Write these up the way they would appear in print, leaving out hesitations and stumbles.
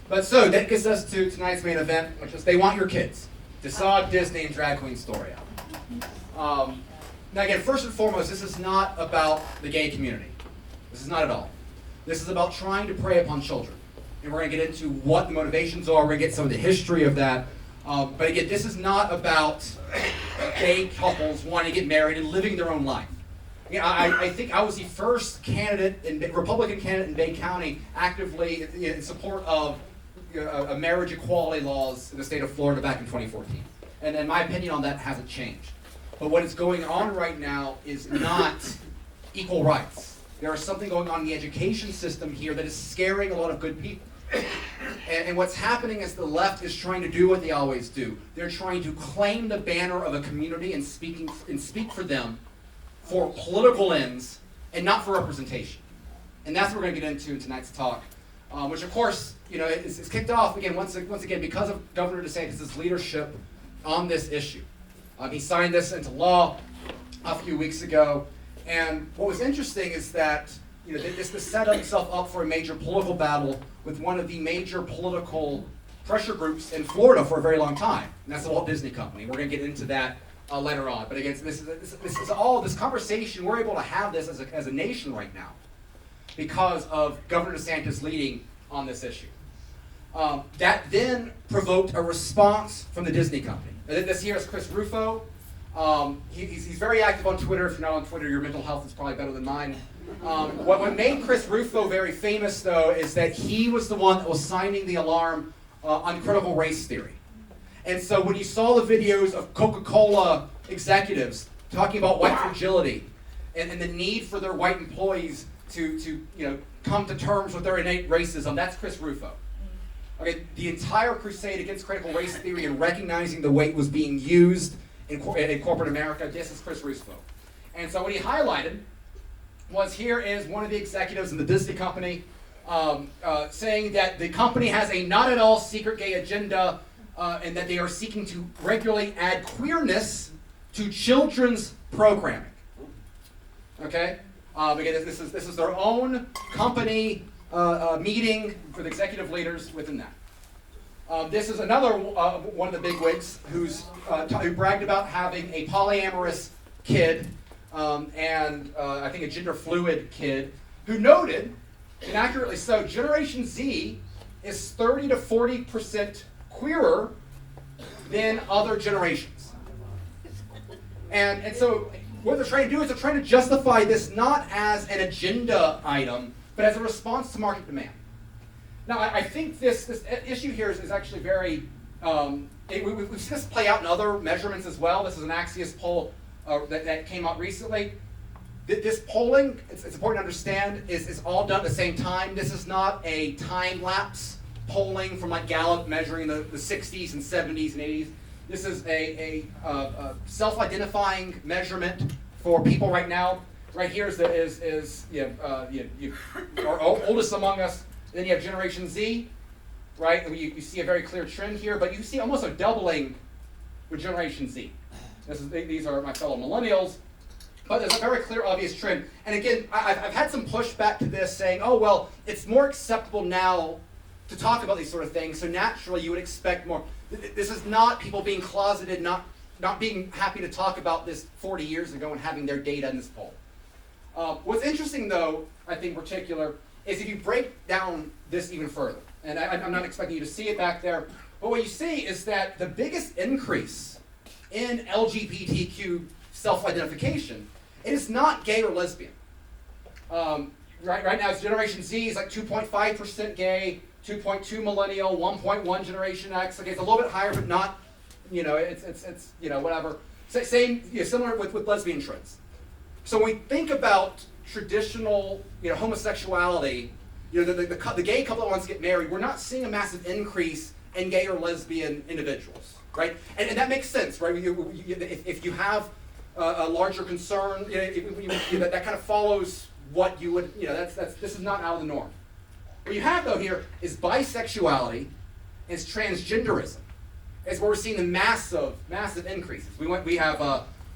But so that gets us to tonight's main event, which is they want your kids. Tho Disney and drag queen story out. Now again, first and foremost, this is not about the gay community. This is not at all. This is about trying to prey upon children. And we're going to get into what the motivations are. We're going to get some of the history of that. But again, this is not about gay couples wanting to get married and living their own life. Again, I think I was the first Republican candidate in Bay County actively in support of marriage equality laws in the state of Florida back in 2014. And my opinion on that hasn't changed. But what is going on right now is not equal rights. There is something going on in the education system here that is scaring a lot of good people. And what's happening is the left is trying to do what they always do. They're trying to claim the banner of a community and speak for them for political ends and not for representation. And that's what we're going to get into in tonight's talk, which of course, is kicked off again once again because of Governor DeSantis' leadership on this issue. He signed this into law a few weeks ago, and what was interesting is that this set himself up for a major political battle with one of the major political pressure groups in Florida for a very long time, and that's the Walt Disney Company. We're going to get into that later on. But again, this is all this conversation. We're able to have this as a nation right now because of Governor DeSantis leading on this issue. That then provoked a response from the Disney Company. This here is Chris Rufo. He's very active on Twitter. If you're not on Twitter, your mental health is probably better than mine. What made Chris Rufo very famous, though, is that he was the one that was sounding the alarm on critical race theory. And so when you saw the videos of Coca-Cola executives talking about white fragility and the need for their white employees to come to terms with their innate racism, that's Chris Rufo. Okay, the entire crusade against critical race theory and recognizing the way it was being used in corporate America, this is Chris Rufo. And so what he highlighted was here is one of the executives in the Disney Company saying that the company has a not at all secret gay agenda and that they are seeking to regularly add queerness to children's programming. Okay? Again, this is their own company meeting for the executive leaders within that. This is another one of the bigwigs who bragged about having a polyamorous kid and I think a gender fluid kid who noted, and accurately so, Generation Z is 30 to 40% queerer than other generations. And so what they're trying to do is they're trying to justify this not as an agenda item, but as a response to market demand. Now, I think this issue here is actually very, we've seen this play out in other measurements as well. This is an Axios poll that came out recently. This polling, it's important to understand, is all done at the same time. This is not a time-lapse polling from like Gallup measuring the 60s and 70s and 80s. This is a self-identifying measurement for people right now. Right here is our oldest among us. Then you have Generation Z, right? You see a very clear trend here, but you see almost a doubling with Generation Z. These are my fellow millennials, but there's a very clear, obvious trend. And again, I've had some pushback to this saying, oh, well, it's more acceptable now to talk about these sort of things, so naturally you would expect more. This is not people being closeted, not being happy to talk about this 40 years ago and having their data in this poll. What's interesting, though, I think in particular, is if you break down this even further, and I'm not expecting you to see it back there, but what you see is that the biggest increase in LGBTQ self-identification, it is not gay or lesbian. Right now, it's Generation Z is like 2.5% gay, 2.2 millennial, 1.1 Generation X. Okay, it's a little bit higher, but not, it's whatever. Similar with lesbian trends. So when we think about traditional, homosexuality, the gay couple that wants to get married, we're not seeing a massive increase in gay or lesbian individuals, right? And that makes sense, right? If you have a larger concern, that kind of follows what you would, this is not out of the norm. What you have though here is bisexuality, is transgenderism. Is where we're seeing the massive increases. We have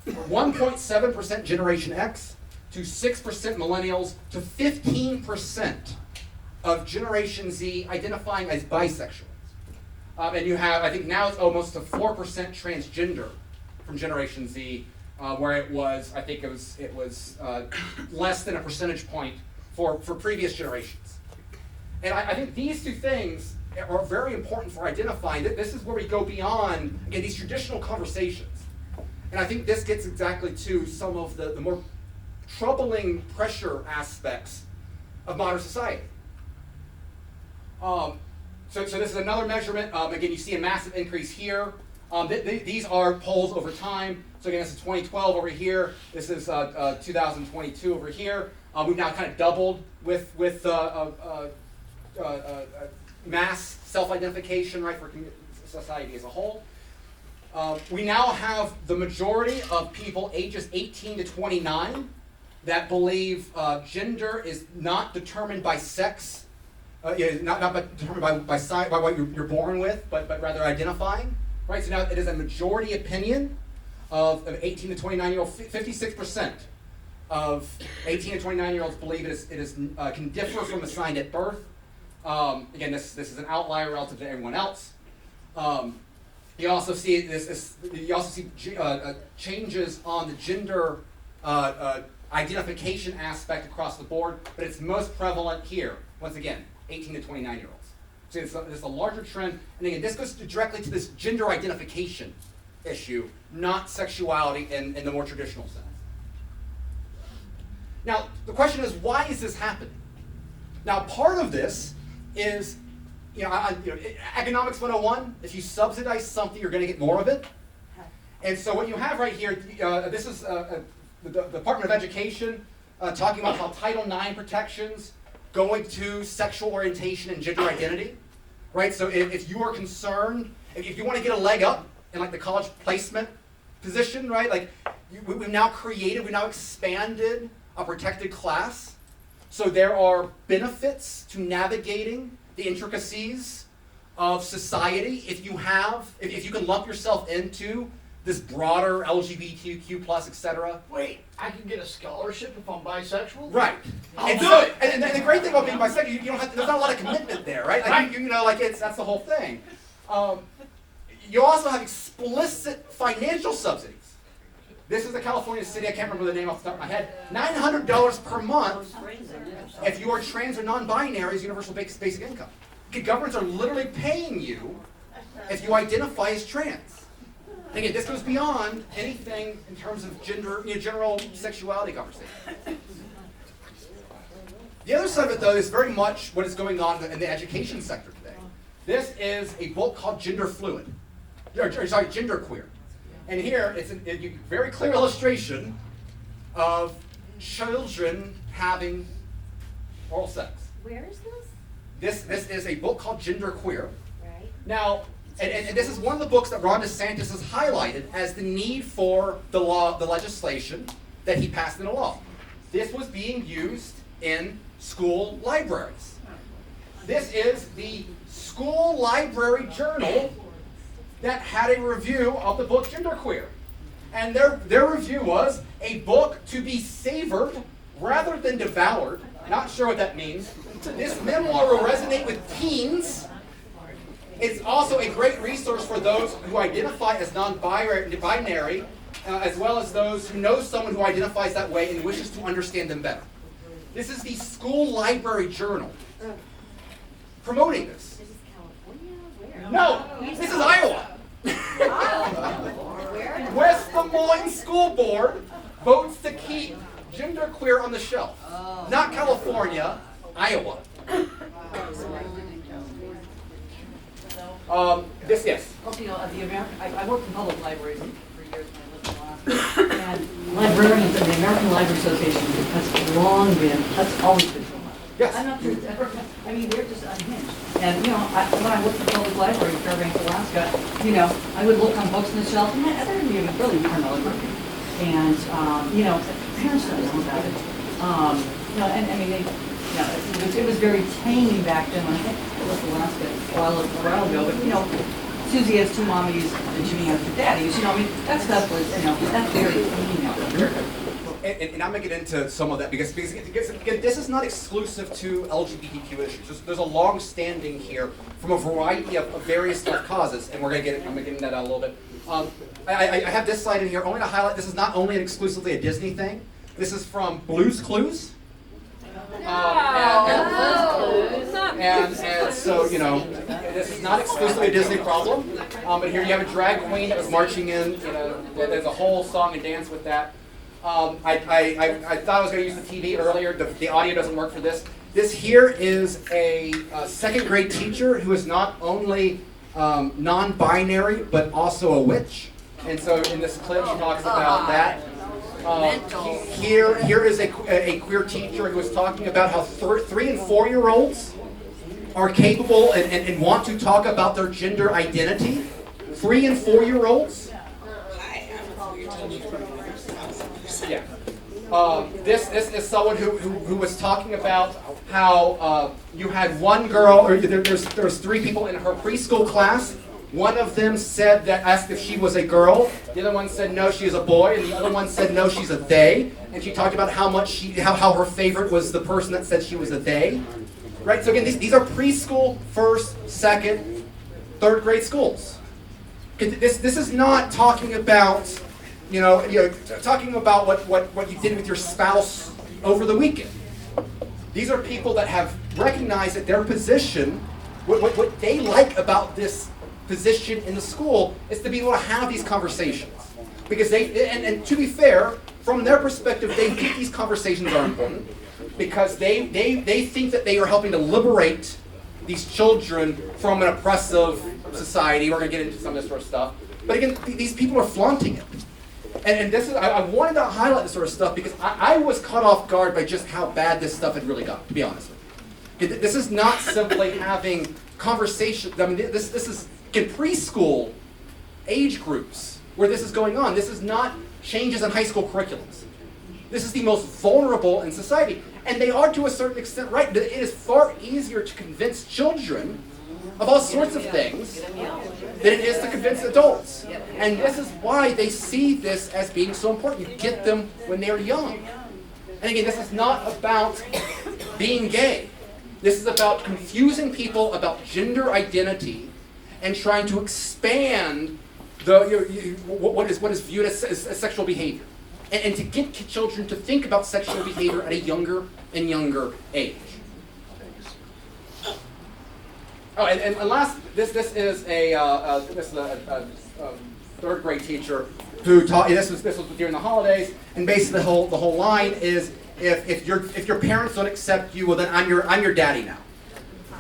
1.7% Generation X, to 6% millennials, to 15% of Generation Z identifying as bisexual. And you have, I think now it's almost a 4% transgender from Generation Z, where it was, I think it was less than a percentage point for previous generations. And I think these two things are very important for identifying that this is where we go beyond, again, these traditional conversations. And I think this gets exactly to some of the more troubling pressure aspects of modern society. So this is another measurement. Again, you see a massive increase here. These are polls over time. So again, this is 2012 over here. This is 2022 over here. We've now kind of doubled with mass self-identification, right, for society as a whole. We now have the majority of people ages 18 to 29 that believe gender is not determined by sex, not determined by what you're born with, but rather identifying. Right? So now it is a majority opinion of 18 to 29-year-olds. 56% of 18 to 29-year-olds believe it can differ from assigned at birth. Again, this is an outlier relative to everyone else. You also see changes on the gender identification aspect across the board, but it's most prevalent here. Once again, 18 to 29-year-olds. So it's a larger trend, and again, this goes directly to this gender identification issue, not sexuality in the more traditional sense. Now, the question is, why is this happening? Now, part of this is, economics 101, if you subsidize something, you're going to get more of it. And so what you have right here, this is the Department of Education talking about how Title IX protections going to sexual orientation and gender identity, right? So if you are concerned, if you want to get a leg up in like the college placement position, right? Like we've now expanded a protected class. So there are benefits to navigating the intricacies of society if you can lump yourself into this broader LGBTQ plus, etc. Wait, I can get a scholarship if I'm bisexual? Right. I'll do it. And the great thing about being bisexual, you don't have, there's not a lot of commitment there, right? Like, that's the whole thing. You also have explicit financial subsidies. This is a California city, I can't remember the name off the top of my head, $900 per month if you are trans or non-binary as universal basic income. Okay, governments are literally paying you if you identify as trans. Again, this goes beyond anything in terms of gender, general sexuality conversation. The other side of it, though, is very much what is going on in the education sector today. This is a book called Gender Queer. And here, it's a very clear illustration of children having oral sex. Where is this? This is a book called Gender Queer. Right. Now, and this is one of the books that Ron DeSantis has highlighted as the need for the legislation that he passed into law. This was being used in school libraries. This is the school library journal that had a review of the book Genderqueer. And their review was a book to be savored rather than devoured. Not sure what that means. This memoir will resonate with teens. It's also a great resource for those who identify as non-binary, as well as those who know someone who identifies that way and wishes to understand them better. This is the school library journal promoting this. This is California? Where? No, this is Iowa. Where? West Des Moines School Board votes to keep Genderqueer on the shelf. Not California, Iowa. Yes. Also, I worked in public libraries for years when I lived in Alaska. And librarians of the American Library Association that's always been so much. Yes. I'm not sure it's ever, they're just unhinged. And, when I worked in public library in Fairbanks, Alaska, I would look on books on the shelf, and I didn't even really turn over. And, parents don't know about it. It was very tame back then. I think I left Alaska a while ago, but Susie has two mommies and Jimmy has two daddies. That stuff was, that's very tame out there. and I'm going to get into some of that because again, this is not exclusive to LGBTQ issues. There's a long-standing here from a variety of various causes, and I'm going to get into that out a little bit. I have this slide in here only to highlight this is not only exclusively a Disney thing. This is from Blue's Clues. And so, you know, this is not exclusively a Disney problem. But here you have a drag queen that was marching in, you know, there's a whole song and dance with that. I thought I was going to use the TV earlier. The audio doesn't work for this. This here is a second grade teacher who is not only non-binary, but also a witch. And so in this clip, she talks about that. Here is a queer teacher who is talking about how 3 and 4-year-olds are capable and want to talk about their gender identity. 3 and 4-year-olds. Yeah. This is someone who was talking about how you had one girl, or there's 3 people in her preschool class. One of them said that asked if she was a girl. The other one said no, she is a boy, and the other one said no, she's a they. And she talked about how her favorite was the person that said she was a they. Right. So again, these are preschool, 1st, 2nd, 3rd grade schools. This is not talking about talking about what you did with your spouse over the weekend. These are people that have recognized that their position, what they like about this position in the school is to be able to have these conversations. Because and to be fair, from their perspective, they think these conversations are important because they think that they are helping to liberate these children from an oppressive society. We're going to get into some of this sort of stuff. But again, these people are flaunting it. And this is, I wanted to highlight this sort of stuff because I was caught off guard by just how bad this stuff had really got, to be honest with you. This is not simply having conversations. I mean, this is in preschool age groups where this is going on. This is not changes in high school curriculums. This is the most vulnerable in society. And they are to a certain extent right. It is far easier to convince children of all sorts of things than it is to convince adults. And this is why they see this as being so important. You get them when they're young. And again, this is not about being gay. This is about confusing people about gender identity and trying to expand what is viewed as sexual behavior. And to get children to think about sexual behavior at a younger and younger age. Oh, and last, this is a 3rd grade teacher who taught. This was during the holidays, and basically the whole line is if your parents don't accept you, well then I'm your daddy now.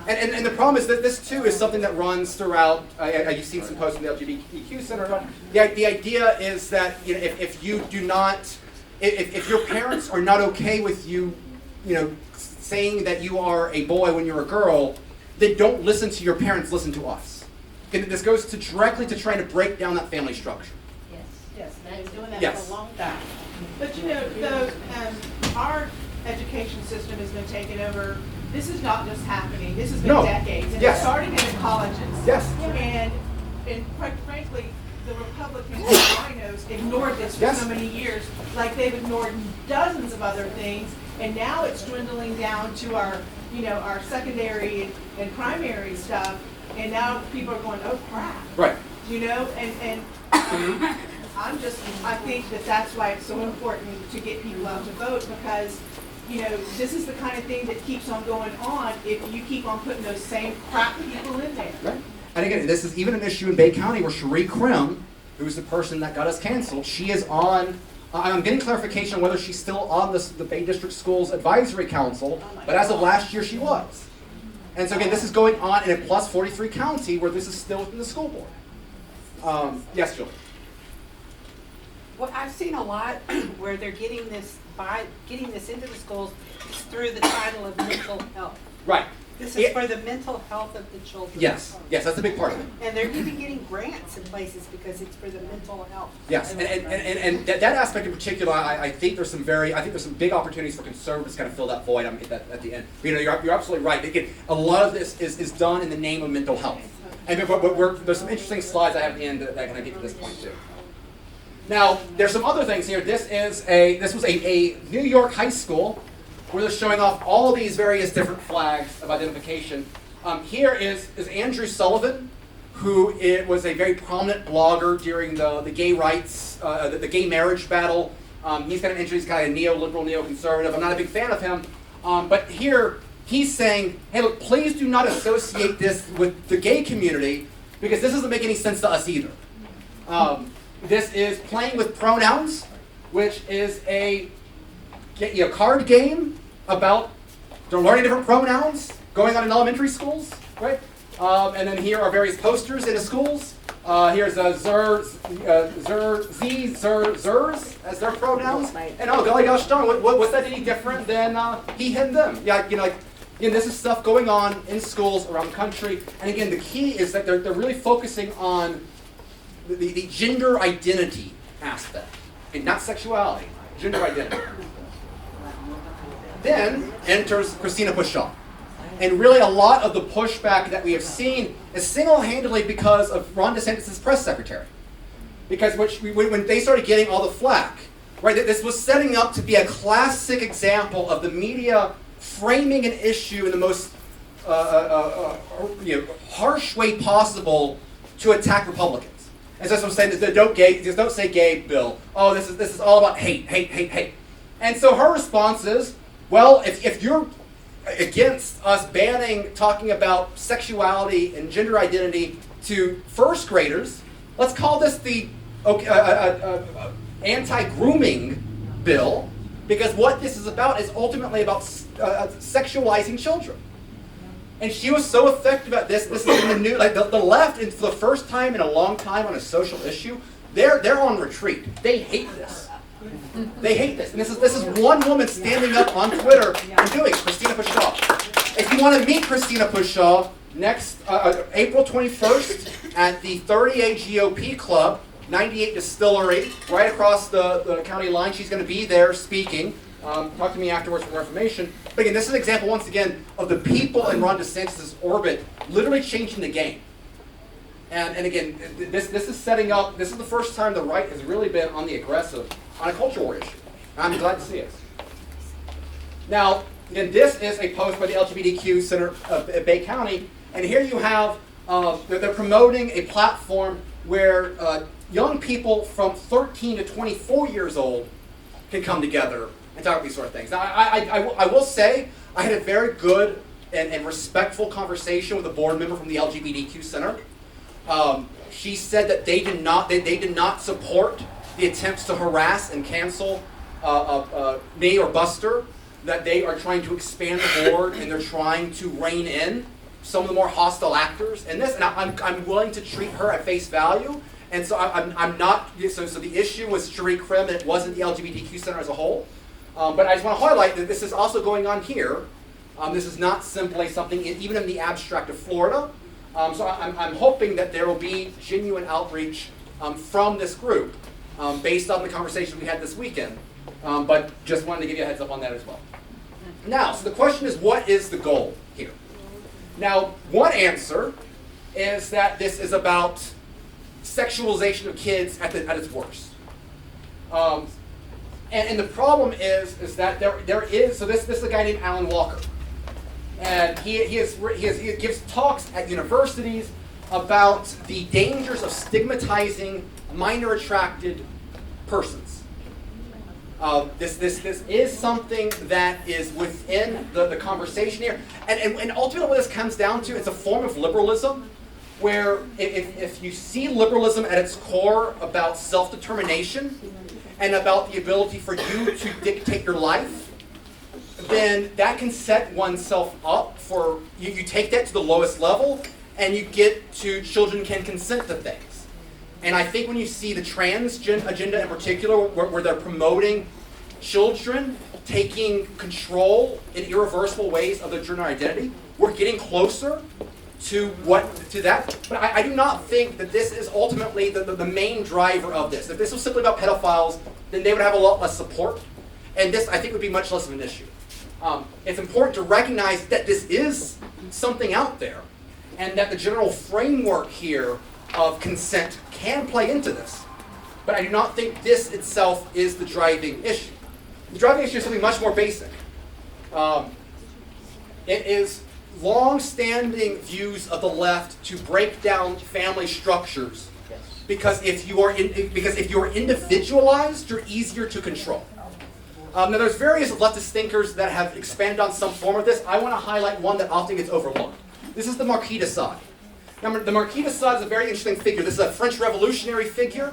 And the problem is that this too is something that runs throughout. You've seen some posts in the LGBTQ Center. The idea is that if you do not, if your parents are not okay with you, saying that you are a boy when you're a girl, then don't listen to your parents. Listen to us. And this goes directly to trying to break down that family structure. Yes, and I've been doing that Yes. for a long time. But our education system has been taken over. This is not just happening. This has been No. decades. And Yes. it's starting in the colleges. Yes. And quite frankly, the Republicans and RINOs ignored this for Yes. so many years, like they've ignored dozens of other things. And now it's dwindling down to our secondary and primary stuff. And now people are going, oh crap. Right. And I think that's why it's so important to get people out to vote, because, this is the kind of thing that keeps on going on if you keep on putting those same crap people in there. Right. And again, this is even an issue in Bay County where Cherie Krim, who's the person that got us canceled, she is on, I'm getting clarification on whether she's still on the Bay District Schools Advisory Council, but as of last year she was. And so again, this is going on in a plus 43 county where this is still within the school board. Yes, Julie? Well, I've seen a lot where they're getting this into the schools through the title of mental health. Right. This is for the mental health of the children. Yes, that's a big part of it. And they're even getting grants in places because it's for the mental health. Yes, and that aspect in particular, I think there's some big opportunities for conservatives to kind of fill that void at the end. You're absolutely right. Again, a lot of this is done in the name of mental health. And there's some interesting slides I have at the end that kind of get to this point too. Now, there's some other things here. This was a New York high school where they're showing off all these various different flags of identification. Here is Andrew Sullivan, who was a very prominent blogger during the gay rights, the gay marriage battle. He's got an interest, he's kind of a neoliberal, neoconservative. I'm not a big fan of him. But here, he's saying, hey, look, please do not associate this with the gay community because this doesn't make any sense to us either. This is playing with pronouns, which is a card game about learning different pronouns going on in elementary schools, right? And then here are various posters in the schools. Here's zers as their pronouns. And oh, golly gosh darn, what's that any different than he, him, them? Yeah, this is stuff going on in schools around the country. And again, the key is that they're really focusing on the gender identity aspect, and not sexuality, gender identity. Then enters Christina Pushaw. And really a lot of the pushback that we have seen is single-handedly because of Ron DeSantis' press secretary. Because when they started getting all the flack, right, this was setting up to be a classic example of the media framing an issue in the most harsh way possible to attack Republicans. And so that's what I'm saying, just don't say gay, Bill. Oh, this is all about hate. And so her response is, well, if you're against us talking about sexuality and gender identity to first graders, let's call this the anti-grooming bill, because what this is about is ultimately about sexualizing children. And she was so effective at this. This is in the new, like the left, and for the first time in a long time on a social issue, they're on retreat. They hate this. They hate this. And this is one woman standing up on Twitter and doing it, Christina Pushaw. If you want to meet Christina Pushaw, next April 21st at the 30A GOP Club, 98 Distillery, right across the county line. She's going to be there speaking. Talk to me afterwards for more information. But again, this is an example, once again, of the people in Ron DeSantis' orbit literally changing the game. And again, this is setting up, this is the first time the right has really been on the aggressive on a culture war issue. I'm glad to see it. Now, again, this is a post by the LGBTQ Center of Bay County, and here you have, they're promoting a platform where young people from 13 to 24 years old can come together and talk about these sort of things. Now, I will say, I had a very good and respectful conversation with a board member from the LGBTQ Center. She said that they did not support the attempts to harass and cancel me or Buster, that they are trying to expand the board and they're trying to rein in some of the more hostile actors in this. And I'm willing to treat her at face value. And so I'm not, so the issue was Cherie Krim and it wasn't the LGBTQ Center as a whole. But I just want to highlight that this is also going on here. This is not simply something even in the abstract of Florida. So I'm hoping that there will be genuine outreach from this group based on the conversation we had this weekend. But just wanted to give you a heads up on that as well. Now, so the question is, what is the goal here? Now, one answer is that this is about sexualization of kids at its worst. And the problem is that there is, so this is a guy named Alan Walker. And he gives talks at universities about the dangers of stigmatizing minor attracted persons. This is something that is within the conversation here. And ultimately what this comes down to, it's a form of liberalism where if you see liberalism at its core about self-determination and about the ability for you to dictate your life, then that can set oneself up for, you take that to the lowest level and you get to children can consent to things. And I think when you see the trans agenda in particular, where they're promoting children taking control in irreversible ways of their gender identity, we're getting closer to that. But I do not think that this is ultimately the main driver of this. If this was simply about pedophiles, then they would have a lot less support. And this, I think, would be much less of an issue. It's important to recognize that this is something out there and that the general framework here of consent can play into this. but I do not think this itself is the driving issue. The driving issue is something much more basic. It is long-standing views of the left to break down family structures because if you are individualized, you're easier to control. Now, there's various leftist thinkers that have expanded on some form of this. I want to highlight one that often gets overlooked. This is the Marquis de Sade. Now, the Marquis de Sade is a very interesting figure. This is a French revolutionary figure.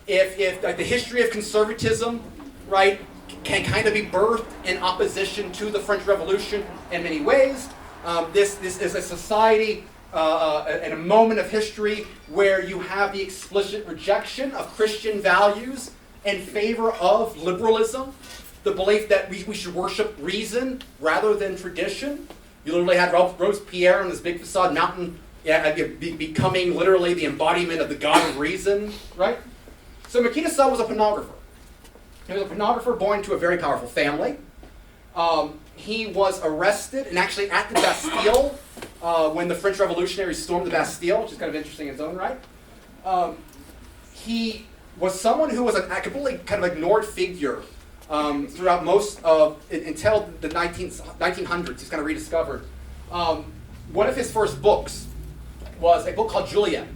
If like, the history of conservatism, right, can kind of be birthed in opposition to the French Revolution in many ways. This is a society and a moment of history where you have the explicit rejection of Christian values in favor of liberalism, the belief that we should worship reason rather than tradition. You literally had Robespierre on this big facade mountain becoming literally the embodiment of the god of reason, right? So Marquis de Sade was a pornographer. He was a pornographer born to a very powerful family. He was arrested and actually at the Bastille when the French revolutionaries stormed the Bastille, which is kind of interesting in its own right. He was someone who was a completely kind of ignored figure throughout most of, until the 1900s. He's kind of rediscovered. One of his first books was a book called Juliet.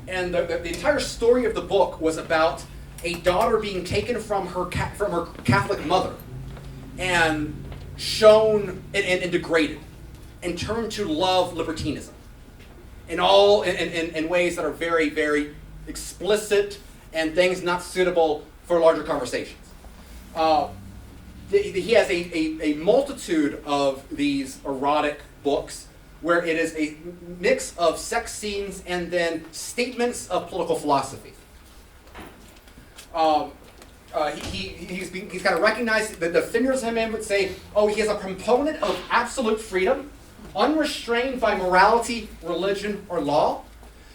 And the entire story of the book was about a daughter being taken from her Catholic mother and shown and degraded and turned to love libertinism in ways that are very, very explicit and things not suitable for larger conversations. He has a multitude of these erotic books where it is a mix of sex scenes and then statements of political philosophy. He's kind of recognized, the defenders of him would say, oh, he is a proponent of absolute freedom, unrestrained by morality, religion, or law.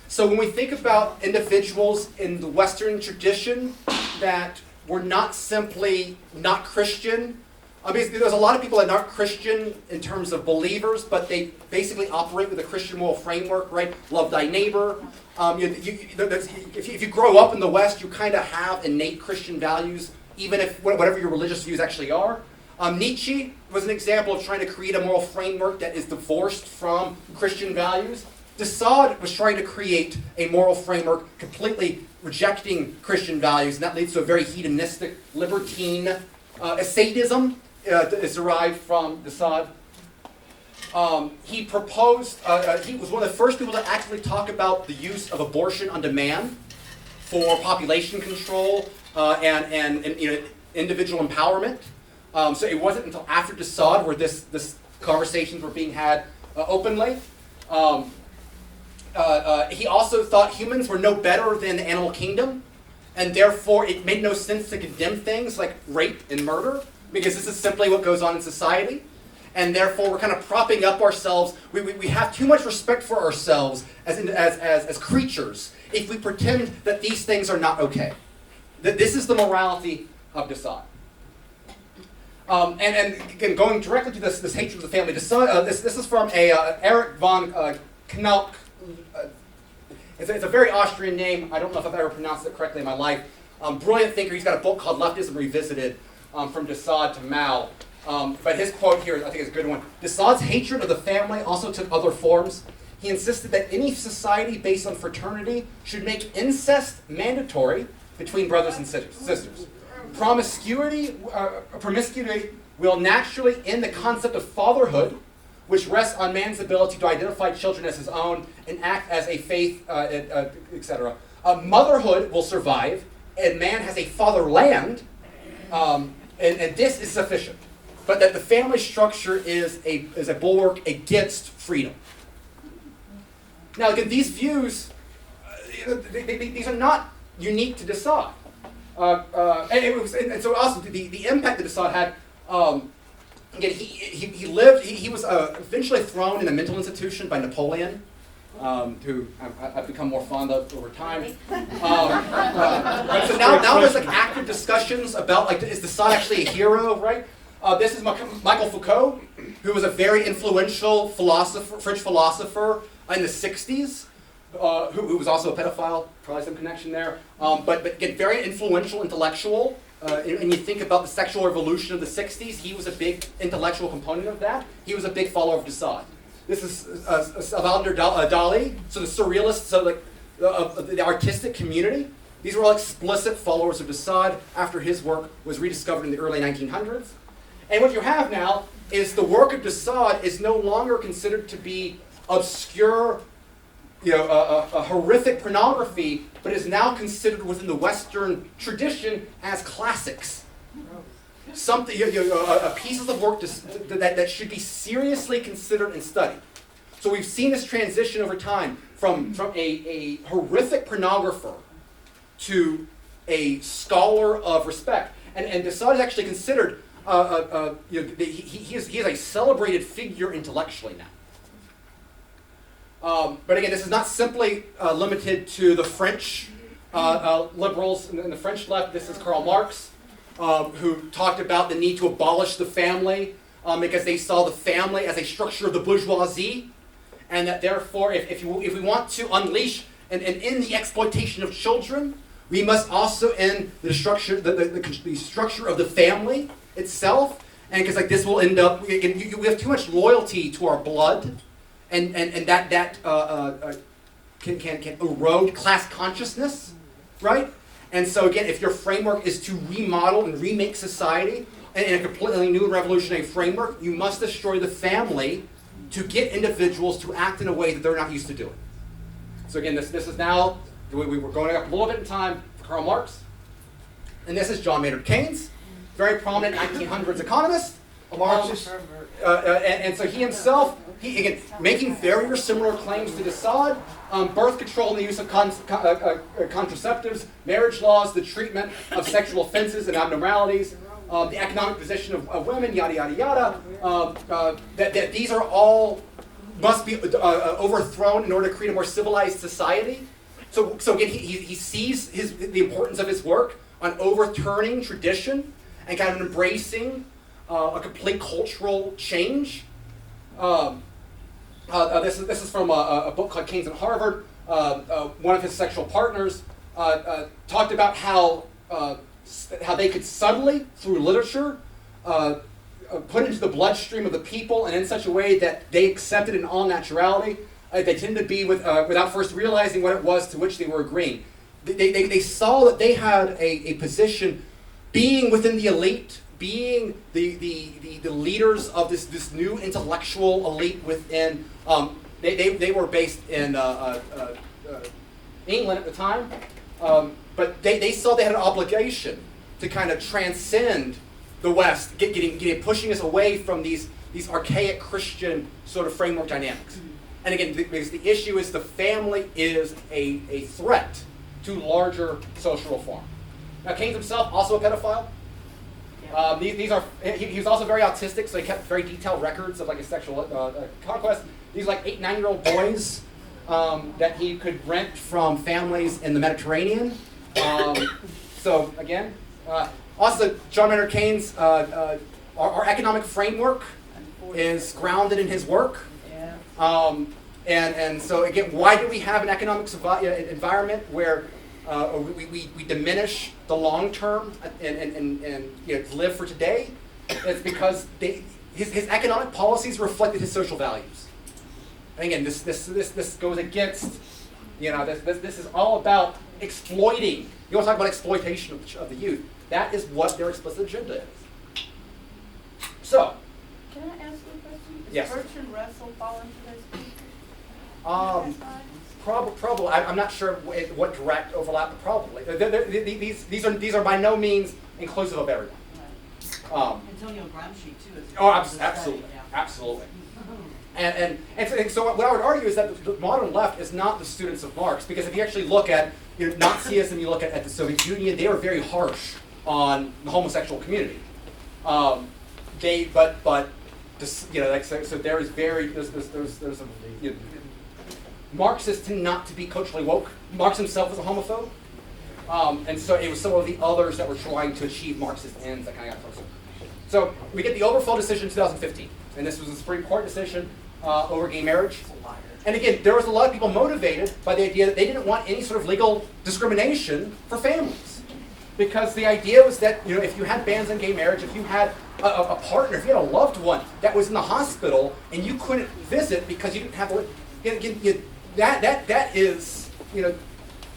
So when we think about individuals in the Western tradition that were not simply not Christian, I mean, there's a lot of people that aren't Christian in terms of believers, but they basically operate with a Christian moral framework, right? Love thy neighbor. If you grow up in the West, you kind of have innate Christian values, even if whatever your religious views actually are. Nietzsche was an example of trying to create a moral framework that is divorced from Christian values. De Sade was trying to create a moral framework completely rejecting Christian values, and that leads to a very hedonistic, libertine sadism. Is derived from de Sade. He proposed, he was one of the first people to actually talk about the use of abortion on demand for population control and individual empowerment. So it wasn't until after de Sade where this conversations were being had openly. He also thought humans were no better than the animal kingdom, and therefore it made no sense to condemn things like rape and murder, because this is simply what goes on in society. And therefore, we're kind of propping up ourselves. We have too much respect for ourselves as creatures if we pretend that these things are not okay. That this is the morality of de Sade. And again, going directly to this hatred of the family, de Sade, this is from Erich von Knauk. It's a very Austrian name. I don't know if I've ever pronounced it correctly in my life. Brilliant thinker. He's got a book called Leftism Revisited, from de Sade to Mao. But his quote here, I think, is a good one. De Sade's hatred of the family also took other forms. He insisted that any society based on fraternity should make incest mandatory between brothers and sisters. Promiscuity will naturally end the concept of fatherhood, which rests on man's ability to identify children as his own and act as a faith, etc. Motherhood will survive, and man has a fatherland, and this is sufficient. But that the family structure is a bulwark against freedom. Now, again, these views, these are not unique to de Sade. And so also the impact that de Sade had, again, he was eventually thrown in a mental institution by Napoleon, who I've become more fond of over time. So now there's like active discussions about, like, is de Sade actually a hero, right? This is Michael Foucault, who was a very influential French philosopher in the 60s. who was also a pedophile, probably some connection there, but again, very influential intellectual. And you think about the sexual revolution of the 60s, he was a big intellectual component of that. He was a big follower of Desaad. This is Salvador Dali, so the surrealists, so like the artistic community. These were all explicit followers of Desaad after his work was rediscovered in the early 1900s. And what you have now is the work of Desaad is no longer considered to be obscure, a horrific pornography, but is now considered within the Western tradition as classics. Something, pieces of work that should be seriously considered and studied. So we've seen this transition over time from a horrific pornographer to a scholar of respect. And Desaad is actually considered, he is a celebrated figure intellectually now. But again, this is not simply limited to the French liberals and the French left. This is Karl Marx, who talked about the need to abolish the family because they saw the family as a structure of the bourgeoisie, and that therefore, if we want to unleash and end the exploitation of children, we must also end the structure of the family itself, and because like this will end up, we have too much loyalty to our blood. And that can erode class consciousness, right? And so again, if your framework is to remodel and remake society in a completely new and revolutionary framework, you must destroy the family to get individuals to act in a way that they're not used to doing. So again, this is now, we were going up a little bit in time for Karl Marx. And this is John Maynard Keynes, very prominent 1900s economist. A Marxist. And so he himself, again, making very similar claims to Desaad, birth control and the use of contraceptives, marriage laws, the treatment of sexual offenses and abnormalities, the economic position of women, yada, yada, yada, that these are all must be overthrown in order to create a more civilized society. So again, he sees the importance of his work on overturning tradition and kind of embracing a complete cultural change. This is from a book called Keynes and Harvard. One of his sexual partners talked about how they could subtly, through literature, put into the bloodstream of the people and in such a way that they accepted in all naturality. They tended to be without first realizing what it was to which they were agreeing. They saw that they had a position being within the elite, being the leaders of this new intellectual elite within, they were based in England at the time, but they saw they had an obligation to kind of transcend the West, pushing us away from these archaic Christian sort of framework dynamics. And again, because the issue is the family is a threat to larger social reform. Now, Keynes himself, also a pedophile. He was also very autistic, so he kept very detailed records of like his sexual conquest. These are like 8, 9-year-old boys that he could rent from families in the Mediterranean. So again, also John Maynard Keynes, our economic framework is grounded in his work. And so again, why do we have an economic environment where we diminish the long term and live for today? It's because his economic policies reflected his social values. And again, this goes against, this is all about exploiting. You want to talk about exploitation of the youth? That is what their explicit agenda is. So. Can I ask you a question? Yes. Does Bertrand Russell fall into those people? Probably. I'm not sure what direct overlap, but probably. These are by no means inclusive of everyone. Antonio Gramsci too. Absolutely, absolutely. And so what I would argue is that the modern left is not the students of Marx, because if you actually look at Nazism, you look at the Soviet Union, they were very harsh on the homosexual community. So there is there's Marxists tend not to be culturally woke. Marx himself was a homophobe, and so it was some of the others that were trying to achieve Marxist ends that kind of got closer. So we get the Obergefell decision in 2015, and this was a Supreme Court decision over gay marriage. And again, there was a lot of people motivated by the idea that they didn't want any sort of legal discrimination for families. Because the idea was that, if you had bans on gay marriage, if you had a partner, if you had a loved one that was in the hospital and you couldn't visit because you didn't have that is,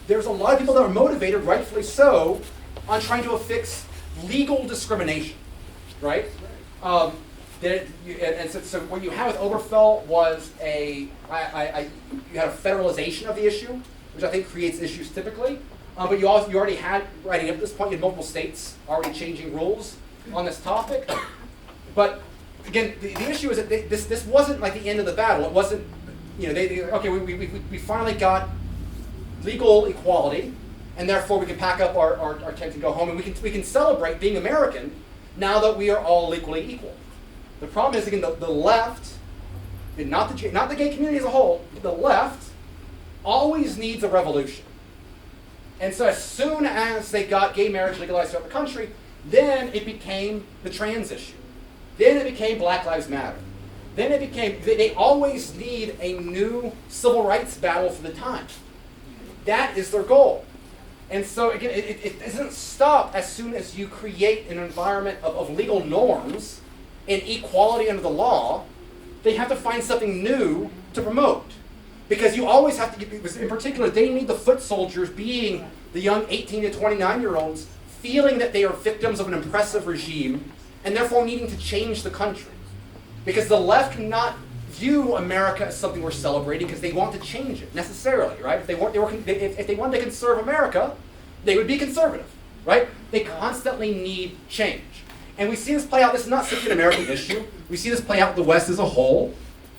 there's a lot of people that are motivated, rightfully so, on trying to affix legal discrimination, right? So what you had with Obergefell was you had a federalization of the issue, which I think creates issues typically. But you already had, right up to this point, you had multiple states already changing rules on this topic. But again, the issue is that this wasn't like the end of the battle. It wasn't, we finally got legal equality, and therefore we can pack up our tents and go home, and we can celebrate being American now that we are all equally equal. The problem is, again, the left, not the gay community as a whole, the left always needs a revolution. And so as soon as they got gay marriage legalized throughout the country, then it became the trans issue. Then it became Black Lives Matter. Then it became, they always need a new civil rights battle for the time. That is their goal. And so again, it doesn't stop as soon as you create an environment of legal norms and equality under the law. They have to find something new to promote. Because you always have to, in particular, they need the foot soldiers being the young 18 to 29-year-olds feeling that they are victims of an oppressive regime and therefore needing to change the country. Because the left cannot view America as something we're celebrating because they want to change it necessarily, right? If they wanted to conserve America, they would be conservative, right? They constantly need change. And we see this play out. This is not simply an American issue. We see this play out in the West as a whole.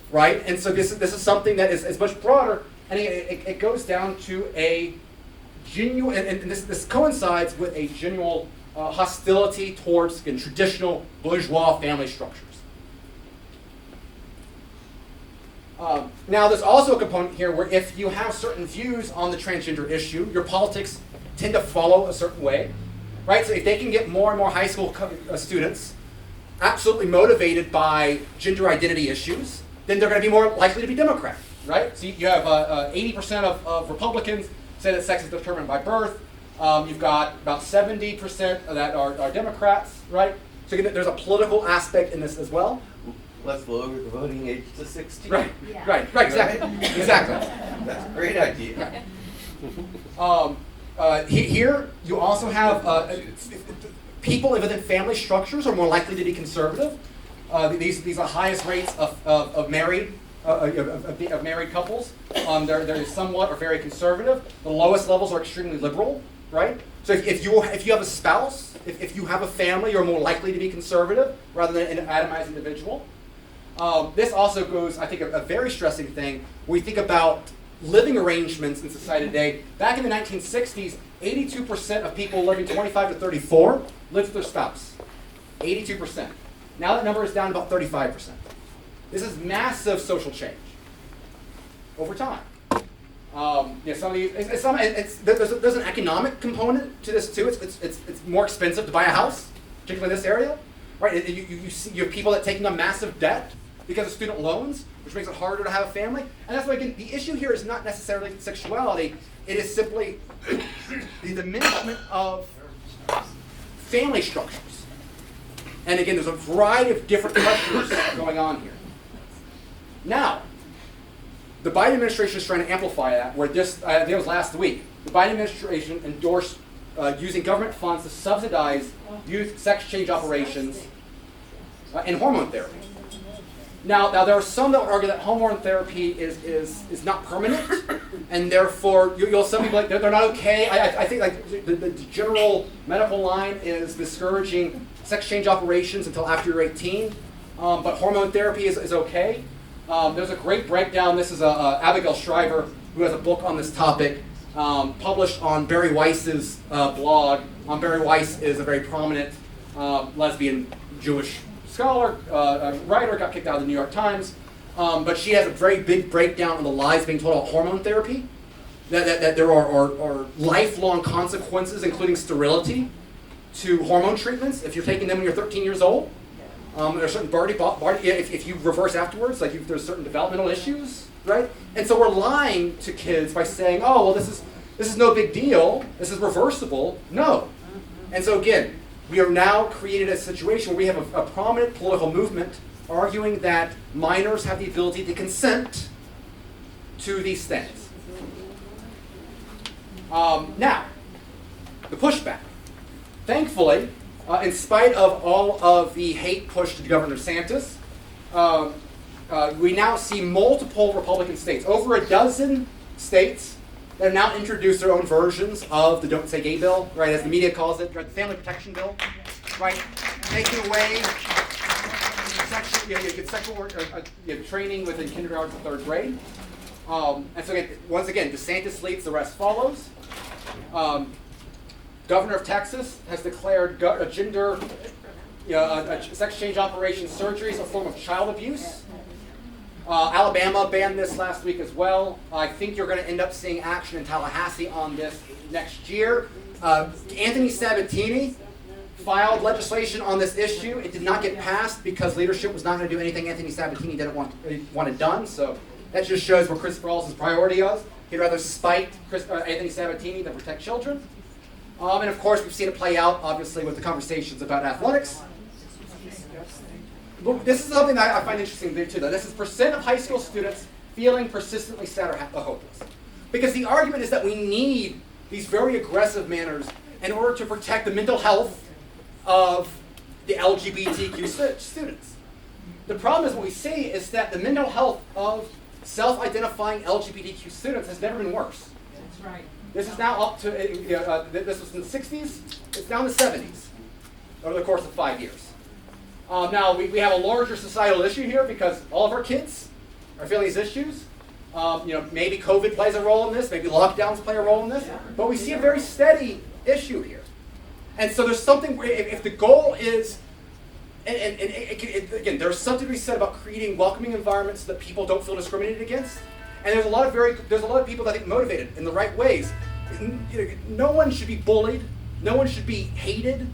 Right, and so this is something that is much broader, and it goes down to a genuine, and this coincides with a genuine hostility towards traditional bourgeois family structures. Now, there's also a component here where if you have certain views on the transgender issue, your politics tend to follow a certain way, right? So if they can get more and more high school students absolutely motivated by gender identity issues, then they're going to be more likely to be Democrat, right? So you have 80% of Republicans say that sex is determined by birth. You've got about 70% of that are Democrats, right? So again, there's a political aspect in this as well. Let's lower the voting age to 16. Right, right, exactly, exactly. That's a great idea. Here, you also have people within family structures are more likely to be conservative. These are highest rates of married couples. They're somewhat or very conservative. The lowest levels are extremely liberal, right? So if you have a spouse, if you have a family, you're more likely to be conservative rather than an atomized individual. This also goes, I think, a very stressing thing when we think about living arrangements in society today. Back in the 1960s, 82% of people living 25 to 34 lived with their spouse. 82%. Now that number is down to about 35%. This is massive social change over time. There's an economic component to this too. It's more expensive to buy a house, particularly in this area, right? You have people that taking on massive debt because of student loans, which makes it harder to have a family. And that's why, again, the issue here is not necessarily sexuality. It is simply the diminishment of family structures. And again, there's a variety of different pressures going on here. Now, the Biden administration is trying to amplify that, where this, I think it was last week, the Biden administration endorsed using government funds to subsidize youth sex change operations and hormone therapy. Now there are some that would argue that hormone therapy is not permanent, and therefore you'll some people like they're not okay. I think like the general medical line is discouraging sex change operations until after you're 18, but hormone therapy is okay. There's a great breakdown. This is Abigail Shriver, who has a book on this topic, published on Barry Weiss's blog. Barry Weiss is a very prominent lesbian Jewish scholar, writer, got kicked out of the New York Times, but she has a very big breakdown on the lies being told about hormone therapy, that there are lifelong consequences, including sterility, to hormone treatments if you're taking them when you're 13 years old. There's certain if you reverse afterwards, like there's certain developmental issues, right? And so we're lying to kids by saying, oh, well, this is no big deal. This is reversible. No. And so again, we are now created a situation where we have a prominent political movement arguing that minors have the ability to consent to these things. Now, the pushback. Thankfully, in spite of all of the hate pushed to Governor DeSantis, we now see multiple Republican states, over a dozen states, that have now introduced their own versions of the Don't Say Gay bill, right, as the media calls it, right, the Family Protection Bill, right, taking away sexual work, training within kindergarten to third grade. And so again, once again, DeSantis leads, the rest follows. Governor of Texas has declared gender, sex change operation surgeries a form of child abuse. Alabama banned this last week as well. I think you're going to end up seeing action in Tallahassee on this next year. Anthony Sabatini filed legislation on this issue. It did not get passed because leadership was not going to do anything Anthony Sabatini didn't want it done. So that just shows where Chris Rawls' priority is. He'd rather spite Anthony Sabatini than protect children. And of course, we've seen it play out, obviously, with the conversations about athletics. This is something that I find interesting too, though. This is percent of high school students feeling persistently sad or hopeless. Because the argument is that we need these very aggressive manners in order to protect the mental health of the LGBTQ students. The problem is what we see is that the mental health of self-identifying LGBTQ students has never been worse. That's right. This is now up to, this was in the 60s, it's now in the 70s over the course of 5 years. Now, we have a larger societal issue here because all of our kids are feeling these issues. Maybe COVID plays a role in this, maybe lockdowns play a role in this, but we see a very steady issue here. And so there's something, if the goal is, again, there's something to be said about creating welcoming environments so that people don't feel discriminated against. And there's a lot of people that I think motivated in the right ways. No one should be bullied. No one should be hated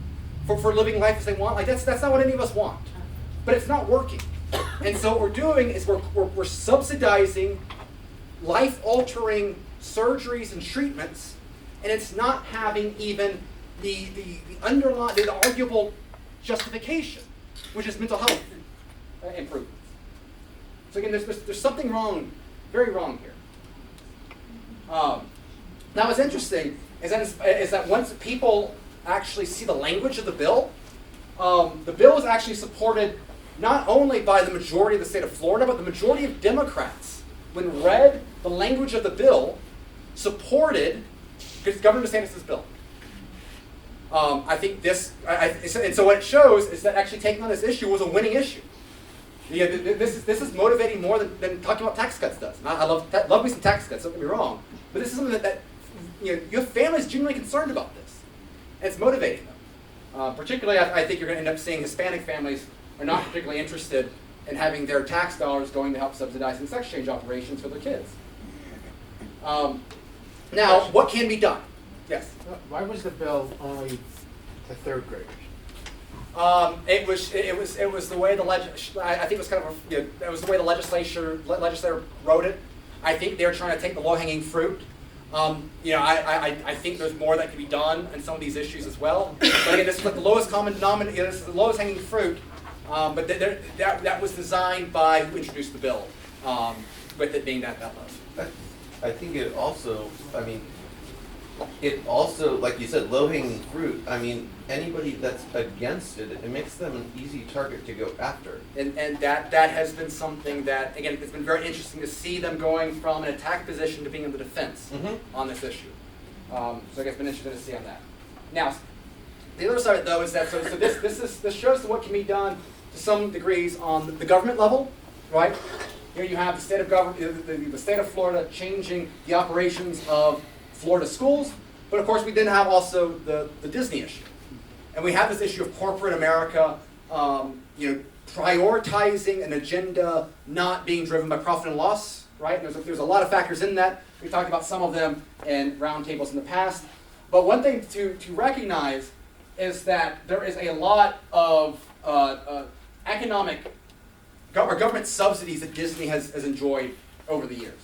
for living life as they want. Like that's not what any of us want. But it's not working. And so what we're doing is we're subsidizing life-altering surgeries and treatments, and it's not having even the arguable justification, which is mental health improvements. So again, there's something wrong, very wrong here. Now, what's interesting is that once people actually see the language of the bill is actually supported not only by the majority of the state of Florida, but the majority of Democrats, when read the language of the bill, supported Governor DeSantis' bill. I think and so what it shows is that actually taking on this issue was a winning issue. This is motivating more than talking about tax cuts does. And I love me some tax cuts, don't get me wrong, but this is something that you have families genuinely concerned about this, and it's motivating them. Particularly, I think you're going to end up seeing Hispanic families are not particularly interested in having their tax dollars going to help subsidizing sex change operations for their kids. Now, what can be done? Yes. Why was the bill only to third graders? It was the way I think it was kind of it was the way the legislator wrote it. I think they're trying to take the low-hanging fruit. I think there's more that can be done in some of these issues as well. But again, this is like the lowest common denominator. This is the lowest hanging fruit. But that was designed by who introduced the bill, with it being that low. I think it also, like you said, low-hanging fruit. Anybody that's against it, it makes them an easy target to go after. And that has been something that, again, it's been very interesting to see them going from an attack position to being in the defense on this issue. So I guess it's been interesting to see on that. Now, the other side, though, is that this shows what can be done to some degrees on the government level, right? Here you have the state of the state of Florida changing the operations of Florida schools, but of course we then have also the Disney issue, and we have this issue of corporate America, prioritizing an agenda not being driven by profit and loss, right? And there's a lot of factors in that. We talked about some of them in roundtables in the past, but one thing to recognize is that there is a lot of government subsidies that Disney has enjoyed over the years.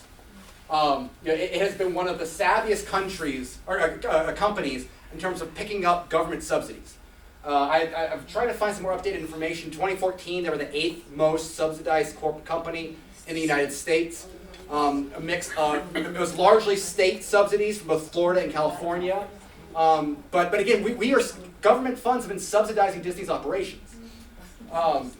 It has been one of the savviest countries or companies in terms of picking up government subsidies. I've tried to find some more updated information. 2014, they were the 8th most subsidized corporate company in the United States. A mix of, it was largely state subsidies from both Florida and California. But again, we are, government funds have been subsidizing Disney's operations. Matt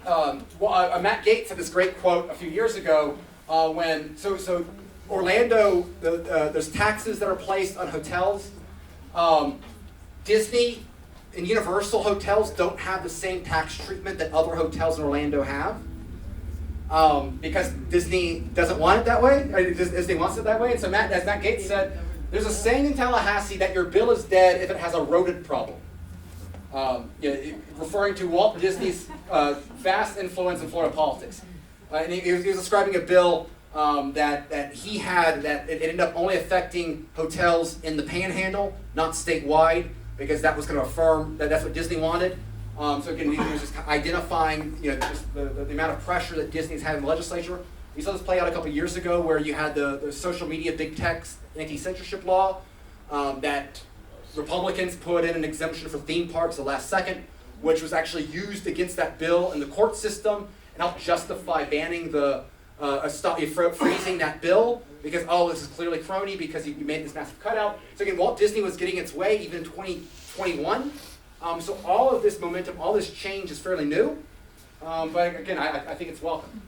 Gaetz had this great quote a few years ago when, so Orlando, there's taxes that are placed on hotels. Disney and Universal hotels don't have the same tax treatment that other hotels in Orlando have. Because Disney doesn't want it that way. Disney wants it that way. And so as Matt Gaetz said, there's a saying in Tallahassee that your bill is dead if it has a rodent problem. Referring to Walt Disney's vast influence in Florida politics. And he was describing a bill that he had that it ended up only affecting hotels in the Panhandle, not statewide, because that was going to affirm that that's what Disney wanted. So again, he was just identifying, just the amount of pressure that Disney's had in the legislature. We saw this play out a couple of years ago, where you had the social media big tech anti-censorship law that Republicans put in an exemption for theme parks the last second, which was actually used against that bill in the court system and helped justify banning freezing that bill because, this is clearly crony because you made this massive cutout. So again, Walt Disney was getting its way even in 2021. So all of this momentum, all this change is fairly new. But again, I think it's welcome.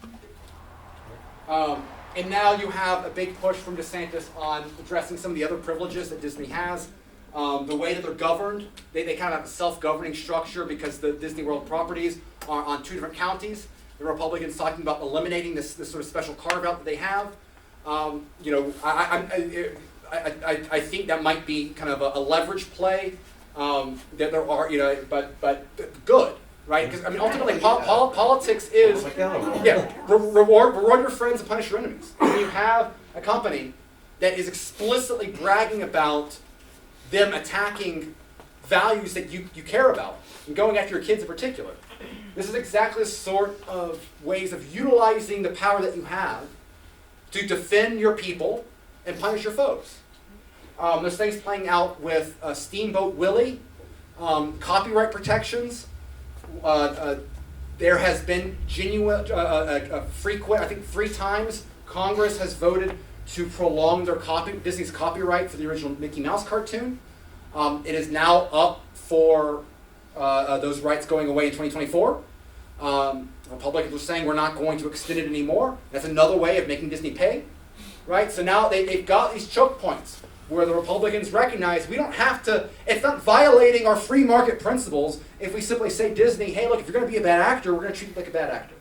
And now you have a big push from DeSantis on addressing some of the other privileges that Disney has. The way that they're governed, they kind of have a self-governing structure because the Disney World properties are on 2 different counties. The Republicans talking about eliminating this sort of special carve-out that they have. I think that might be kind of a leverage play that there are, but good, right? Because ultimately, politics is reward your friends and punish your enemies. When you have a company that is explicitly bragging about them attacking values that you care about and going after your kids in particular. This is exactly the sort of ways of utilizing the power that you have to defend your people and punish your foes. There's things playing out with Steamboat Willie, copyright protections. There has been genuine, frequent, I think 3 times, Congress has voted to prolong their Disney's copyright for the original Mickey Mouse cartoon. It is now up for those rights going away in 2024. Republicans are saying we're not going to extend it anymore. That's another way of making Disney pay, right? So now they've got these choke points where the Republicans recognize we don't have to, it's not violating our free market principles if we simply say Disney, hey, look, if you're going to be a bad actor, we're going to treat you like a bad actor.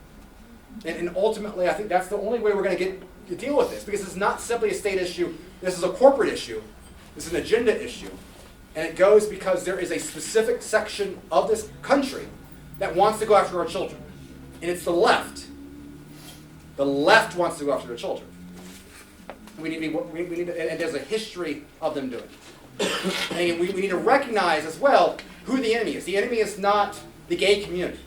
And ultimately, I think that's the only way we're going to deal with this, because it's not simply a state issue. This is a corporate issue. This is an agenda issue. And it goes because there is a specific section of this country that wants to go after our children. And it's the left. The left wants to go after their children. We need to, and there's a history of them doing it. And we need to recognize as well who the enemy is. The enemy is not the gay community.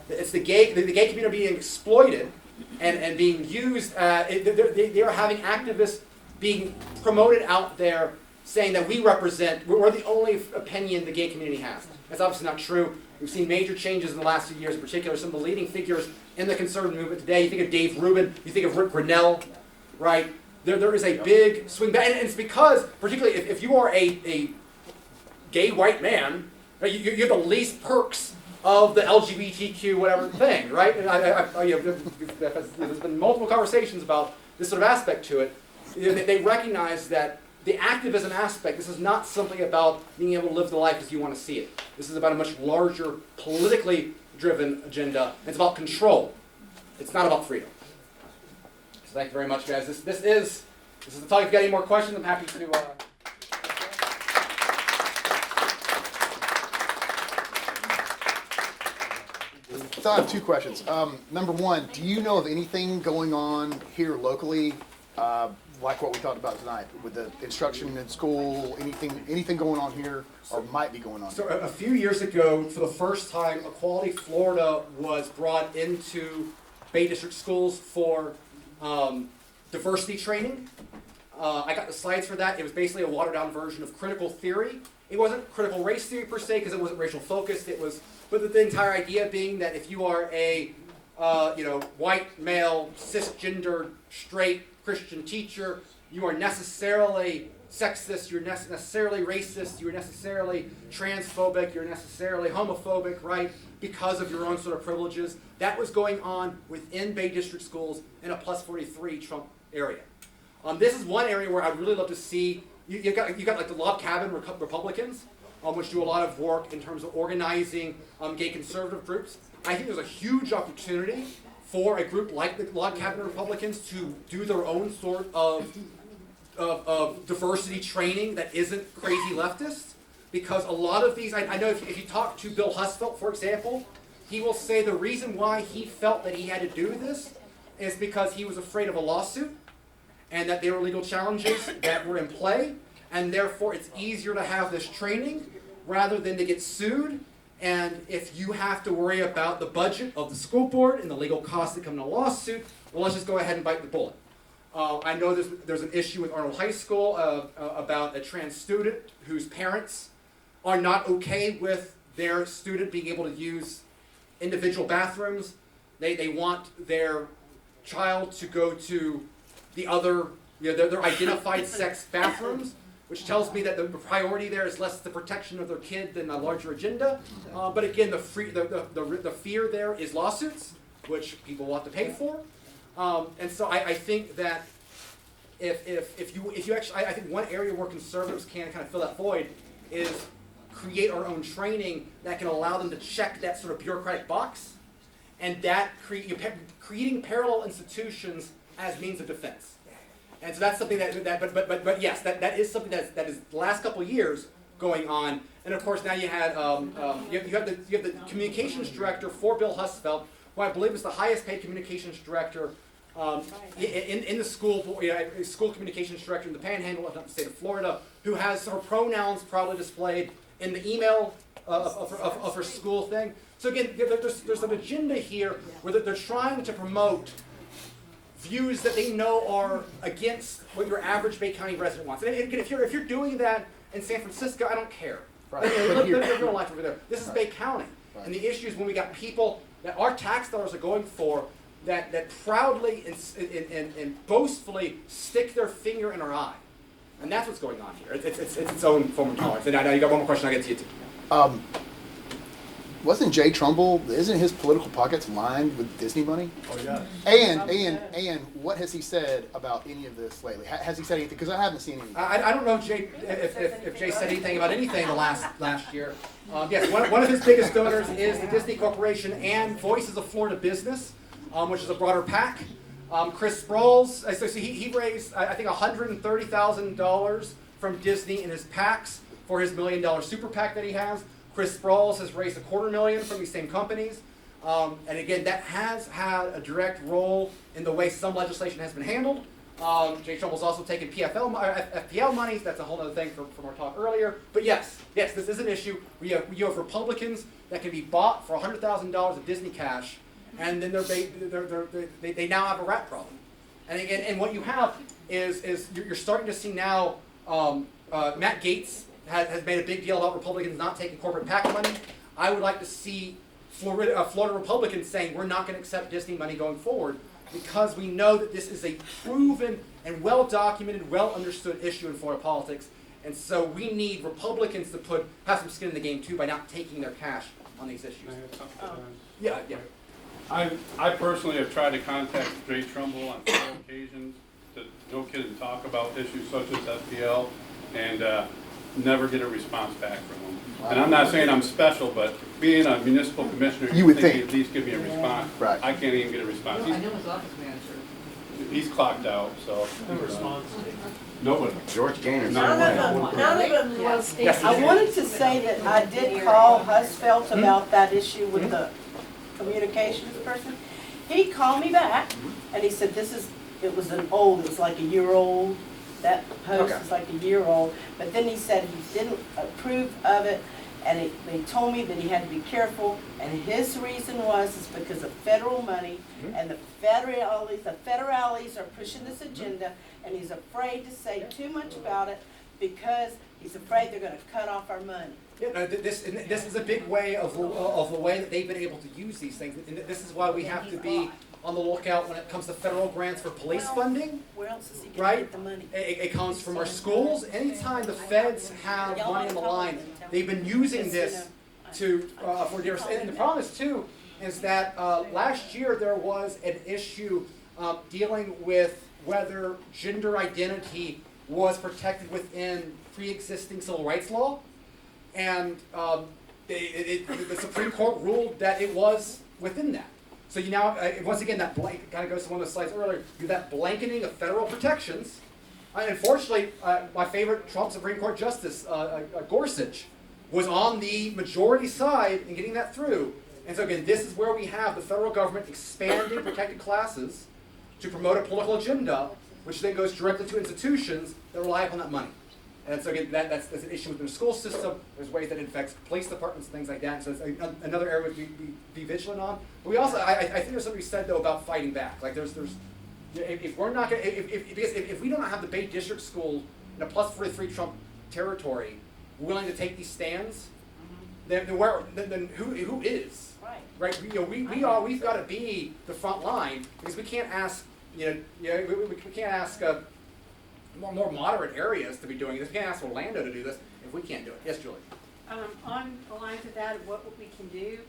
It's the gay community being exploited and being used. They are having activists being promoted out there saying that we're the only opinion the gay community has. That's obviously not true. We've seen major changes in the last few years, in particular some of the leading figures in the conservative movement today. You think of Dave Rubin, you think of Rick Grinnell, right? There is a big swing back, and it's because, particularly if you are a gay white man, right, you have the least perks of the LGBTQ whatever thing, right? And there's been multiple conversations about this sort of aspect to it. They recognize that the activism aspect, this is not simply about being able to live the life as you want to see it. This is about a much larger, politically driven agenda. It's about control. It's not about freedom. So thank you very much, guys. This is the talk. If you've got any more questions, I'm happy to... So I have 2 questions. Number 1, do you know of anything going on here locally, like what we talked about tonight, with the instruction in school, anything going on here, or might be going on So here? a few years ago, for the first time, Equality Florida was brought into Bay District schools for diversity training. I got the slides for that. It was basically a watered down version of critical theory. It wasn't critical race theory per se because it wasn't racial focused. It was, but the entire idea being that if you are a white male cisgender straight Christian teacher, you are necessarily sexist, you're necessarily racist, you're necessarily transphobic, you're necessarily homophobic, right? Because of your own sort of privileges. That was going on within Bay District schools in a plus 43 Trump area. This is one area where I'd really love to see, you got like the log cabin Republicans, which do a lot of work in terms of organizing gay conservative groups. I think there's a huge opportunity for a group like the log cabin Republicans to do their own sort of diversity training that isn't crazy leftist, because a lot of these, I know if you talk to Bill Husfeldt, for example, he will say the reason why he felt that he had to do this is because he was afraid of a lawsuit and that there were legal challenges that were in play, and therefore it's easier to have this training rather than to get sued. And if you have to worry about the budget of the school board and the legal costs that come in a lawsuit, well, let's just go ahead and bite the bullet. I know there's an issue with Arnold High School about a trans student whose parents are not okay with their student being able to use individual bathrooms. They want their child to go to the other, their identified sex bathrooms, which tells me that the priority there is less the protection of their kid than a larger agenda. But again, the fear there is lawsuits, which people will have to pay for. And so I think that if you actually, I think one area where conservatives can kind of fill that void is create our own training that can allow them to check that sort of bureaucratic box, and that creating parallel institutions as means of defense. And so that's something but yes, that is something that is the last couple of years going on. And of course now you had you have the communications director for Bill Husfeldt, who I believe is the highest paid communications director in the school board, school communications director in the Panhandle of the state of Florida, who has her pronouns proudly displayed in the email of her school thing. So again, there's an agenda here where they're trying to promote views that they know are against what your average Bay County resident wants. And again, if you're doing that in San Francisco, I don't care. Right. Live real life over there. This is Bay County, and the issue is when we got people that our tax dollars are going for that proudly and boastfully stick their finger in our eye, and that's what's going on here. It's its own form of tolerance. And I know you got one more question. I'll get to you too. Wasn't Jay Trumbull, isn't his political pockets lined with Disney money? Oh, yeah. And what has he said about any of this lately? Has he said anything? Because I haven't seen anything. I don't know if Jay said anything about anything the last year. Yes, one of his biggest donors is the Disney Corporation and Voices of Florida Business, which is a broader PAC. Chris Sproul's, so he raised, I think, $130,000 from Disney in his PACs for his $1 million super PAC that he has. Chris Sproul's has raised $250,000 from these same companies. And again, that has had a direct role in the way some legislation has been handled. Jay Trumbull's also taken FPL money. That's a whole other thing from our talk earlier. But yes, this is an issue. You have Republicans that can be bought for $100,000 of Disney cash, and then they now have a rat problem. And again, and what you have is you're starting to see now Matt Gaetz has made a big deal about Republicans not taking corporate PAC money. I would like to see Florida Republicans saying we're not going to accept Disney money going forward, because we know that this is a proven and well-documented, well-understood issue in Florida politics. And so we need Republicans to have some skin in the game too by not taking their cash on these issues. Yeah. I personally have tried to contact Jay Trumbull on several occasions to no kidding talk about issues such as FPL, and never get a response back from him. Wow. And I'm not saying I'm special, but being a municipal commissioner, you would think he'd at least give me a response. Right. I can't even get a response. I know his office manager. He's clocked out, so. No response. Nobody. George Gaynor. None of them was. Yes. I wanted to say that I did call Husfeldt about that issue with the communications person. He called me back and he said it was like a year old. That post is like a year old, but then he said he didn't approve of it, And they told me that he had to be careful, and his reason is because of federal money, and the federales are pushing this agenda, and he's afraid to say too much about it because he's afraid they're gonna cut off our money. Yeah, no, this is a big way of the way that they've been able to use these things. And this is why we have to be on the lookout when it comes to federal grants for police funding. Where else is he gonna Right? get the money? It comes from our schools. Anytime the feds have money on the line, they've been using this to for their. And the problem is too is that last year there was an issue dealing with whether gender identity was protected within pre-existing civil rights law, and the Supreme Court ruled that it was within that. So you now, once again, that kind of goes to one of the slides earlier, you that blanketing of federal protections. Unfortunately, my favorite Trump Supreme Court Justice, Gorsuch, was on the majority side in getting that through. And so again, this is where we have the federal government expanding protected classes to promote a political agenda, which then goes directly to institutions that rely upon that money. And so again, that's an issue within the school system. There's ways that it affects police departments, things like that. So it's another area we be vigilant on. But we also, I think there's something said though about fighting back. Like if we're not going, if we don't have the Bay District School in a plus 43 Trump territory willing to take these stands, then who is? Right. We've got to be the front line because we can't ask we can't ask more moderate areas to be doing this. We can't ask Orlando to do this if we can't do it. Yes, Julie. On the lines of that, of what we can do,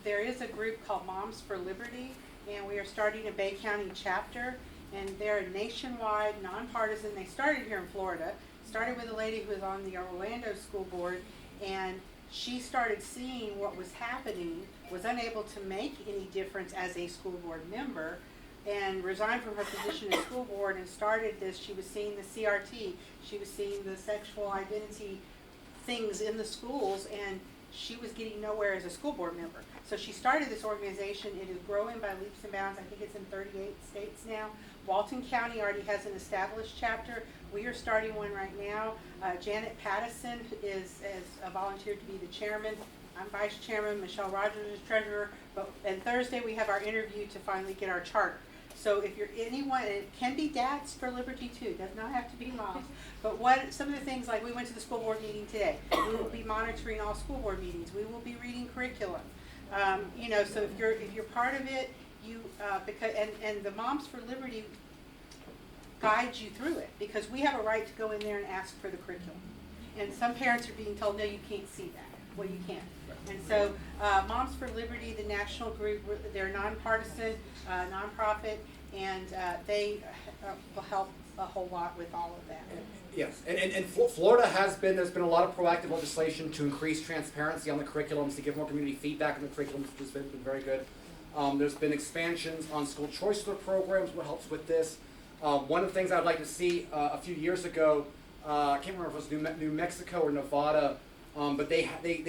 there is a group called Moms for Liberty, and we are starting a Bay County chapter, and they're a nationwide, nonpartisan. They started here in Florida. Started with a lady who was on the Orlando school board, and she started seeing what was happening, was unable to make any difference as a school board member, and resigned from her position as school board and started this. She was seeing the CRT, she was seeing the sexual identity things in the schools, and she was getting nowhere as a school board member. So she started this organization. It is growing by leaps and bounds. I think it's in 38 states now. Walton County already has an established chapter. We are starting one right now. Janet Pattison has volunteered to be the chairman. I'm vice chairman. Michelle Rogers is treasurer. And Thursday we have our interview to finally get our charter. So if you're anyone, it can be dads for liberty too. It does not have to be moms. But some of the things, like we went to the school board meeting today. We will be monitoring all school board meetings. We will be reading curriculum. So if you're part of it, because the Moms for Liberty guides you through it, because we have a right to go in there and ask for the curriculum. And some parents are being told, no, you can't see that. Well, you can. And so Moms for Liberty, the national group, they're nonpartisan, nonprofit, and they will help a whole lot with all of that. Yes, and Florida there's been a lot of proactive legislation to increase transparency on the curriculums, to give more community feedback on the curriculums, which has been very good. There's been expansions on school choice programs, what helps with this. One of the things I'd like to see a few years ago, I can't remember if it was New Mexico or Nevada, but they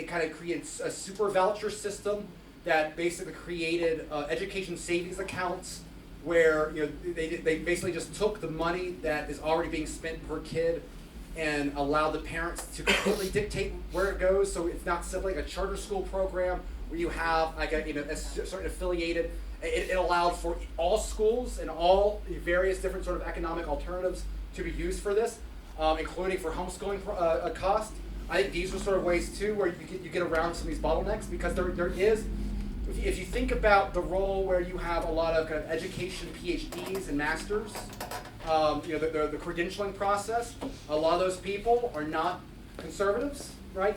kind of created a super voucher system that basically created education savings accounts where they basically just took the money that is already being spent per kid and allowed the parents to completely dictate where it goes. So it's not simply like a charter school program where you have like a certain affiliated. It allowed for all schools and all various different sort of economic alternatives to be used for this, including for homeschooling cost. I think these are sort of ways too where you get around some of these bottlenecks, because there is, if you think about the role where you have a lot of kind of education PhDs and masters, the credentialing process, a lot of those people are not conservatives, right?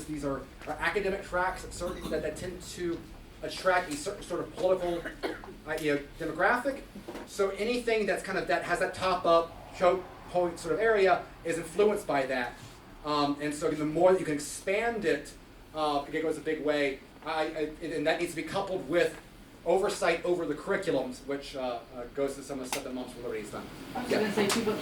These are academic tracks that tend to attract a certain sort of political demographic. So anything that's that has that top up choke point sort of area is influenced by that. And so the more that you can expand it, it goes a big way. And that needs to be coupled with oversight over the curriculums, which goes to some of the stuff that Moms for Liberty has done. I was going to say, people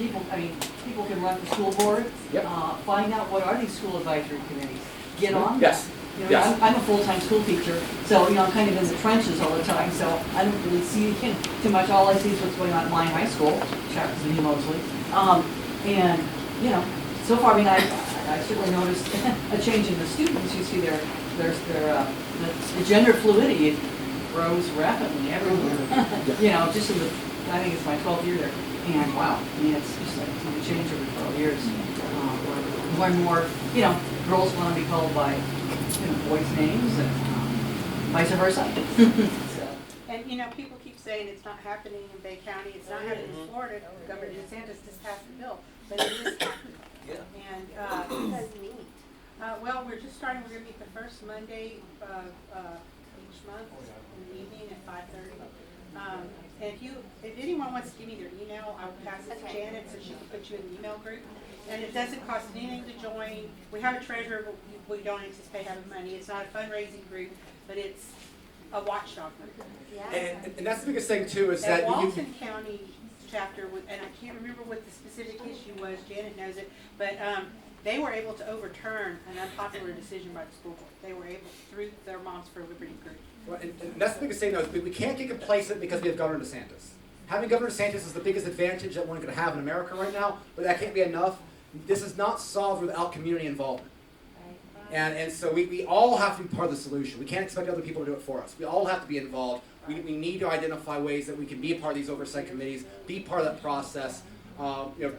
can run for school board, Yep. Find out what are these school advisory committees, get on Yes. them. Yes. I'm a full-time school teacher, so I'm kind of in the trenches all the time, so I don't really see too much. All I see is what's going on at my high school, which happens to be mostly. And so far, I certainly noticed a change in the students. You see the gender fluidity grows rapidly every year. You know, just in the, I think it's my 12th year there. And wow, I mean, it's just a change over 12 years. More and more, you know, girls want to be called by, you know, boys' names and vice versa. So. And, you know, people keep saying it's not happening in Bay County, it's not happening in Florida. Governor DeSantis just passed the bill, but it is happening. And, well, we're just starting, we're gonna meet the first Monday of, each month in the evening at 5:30. And if anyone wants to give me their email, I will pass it to Janet so she can put you in the email group. And it doesn't cost anything to join. We have a treasurer, but we don't anticipate having money. It's not a fundraising group, but it's a watchdog group. And that's the biggest thing too, is that At Walton County chapter, and I can't remember what the specific issue was, Janet knows it, but they were able to overturn an unpopular decision by the school board. They were able, through their Moms for Liberty group. Well, and that's the biggest thing though, is we can't get complacent because we have Governor DeSantis. Having Governor DeSantis is the biggest advantage that one could have in America right now, but that can't be enough. This is not solved without community involvement. And so we all have to be part of the solution. We can't expect other people to do it for us. We all have to be involved. We need to identify ways that we can be a part of these oversight committees, be part of that process,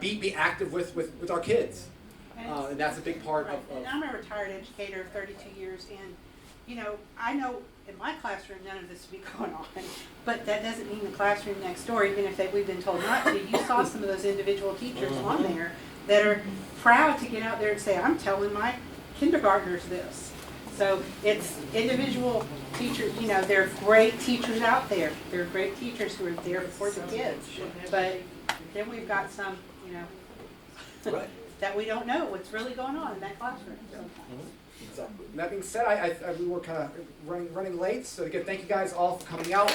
be active with our kids. And that's a big part of. And I'm a retired educator of 32 years, and you know, I know in my classroom none of this would be going on, but that doesn't mean the classroom next door, even if we've been told not to. You saw some of those individual teachers on there that are proud to get out there and say, I'm telling my kindergartners this. So it's individual teachers, you know, there are great teachers out there. There are great teachers who are there for the kids. But then we've got some, you know, that we don't know what's really going on in that classroom. So. That being said, we were kind of running late, so again, thank you guys all for coming out.